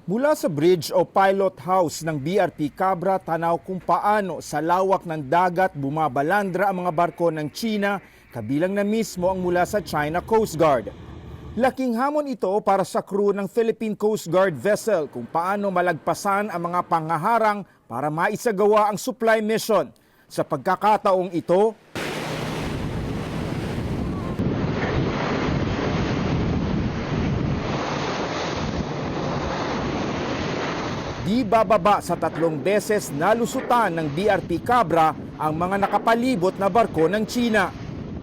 Mula sa bridge o pilot house ng BRP Cabra, tanaw kung paano sa lawak ng dagat bumabalandra ang mga barko ng China, kabilang na mismo ang mula sa China Coast Guard. Laking hamon ito para sa crew ng Philippine Coast Guard vessel kung paano malagpasan ang mga pangaharang para maisagawa ang supply mission. Sa pagkakataong ito, di bababa sa 3 beses nalusutan ng BRP Cabra ang mga nakapalibot na barko ng China.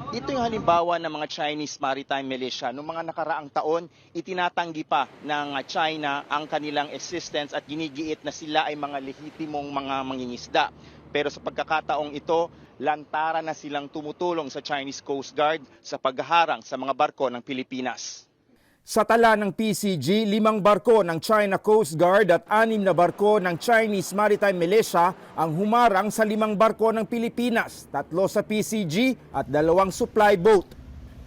Ito yung halimbawa ng mga Chinese Maritime Militia. Noong mga nakaraang taon, itinatanggi pa ng China ang kanilang existence at ginigiit na sila ay mga lehitimong mga mangingisda. Pero sa pagkakataong ito, lantaran na silang tumutulong sa Chinese Coast Guard sa paghaharang sa mga barko ng Pilipinas. Sa tala ng PCG, 5 barko ng China Coast Guard at 6 na barko ng Chinese Maritime Militia ang humarang sa 5 barko ng Pilipinas, 3 sa PCG at 2 supply boat.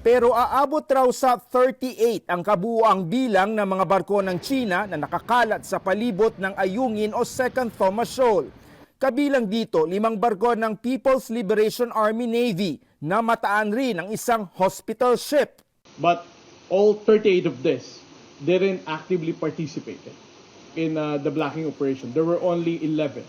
Pero aabot raw sa 38 ang kabuuang bilang ng mga barko ng China na nakakalat sa palibot ng Ayungin o Second Thomas Shoal. Kabilang dito, 5 barko ng People's Liberation Army Navy na mataan rin ang isang hospital ship. But all 38 of this didn't actively participate in the blocking operation. There were only 11.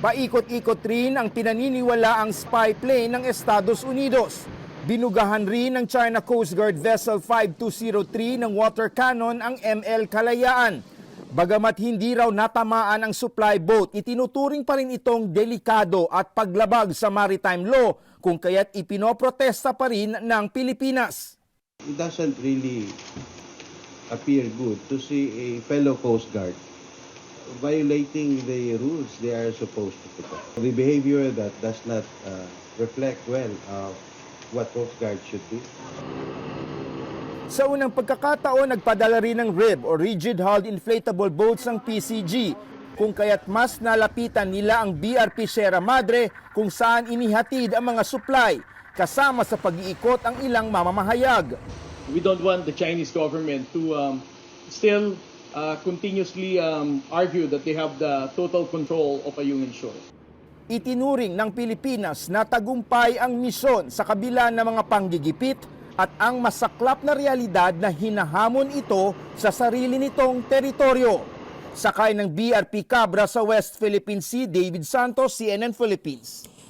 Paikot-ikot rin ang pinaniniwalaang spy plane ng Estados Unidos. Binugahan rin ng China Coast Guard Vessel 5203 ng water cannon ang ML Kalayaan. Bagamat hindi raw natamaan ang supply boat, itinuturing pa rin itong delikado at paglabag sa maritime law kung kaya't ipinoprotesta pa rin ng Pilipinas. It doesn't really appear good to see a fellow Coast Guard violating the rules they are supposed to protect. The behavior that does not reflect well what Coast Guard should do. Sa unang pagkakataon, nagpadala rin ng RIB o Rigid Hulled Inflatable Boats ng PCG, kung kaya't mas nalapitan nila ang BRP Sierra Madre kung saan inihatid ang mga supply, kasama sa pag-iikot ang ilang mamamahayag. We don't want the Chinese government to still continuously argue that they have the total control of Ayungin Shoal. Itinuring ng Pilipinas na tagumpay ang misyon sa kabila ng mga panggigipit at ang masaklap na realidad na hinahamon ito sa sarili nitong teritoryo. Sakay ng BRP Cabra sa West Philippine Sea, David Santos, CNN Philippines.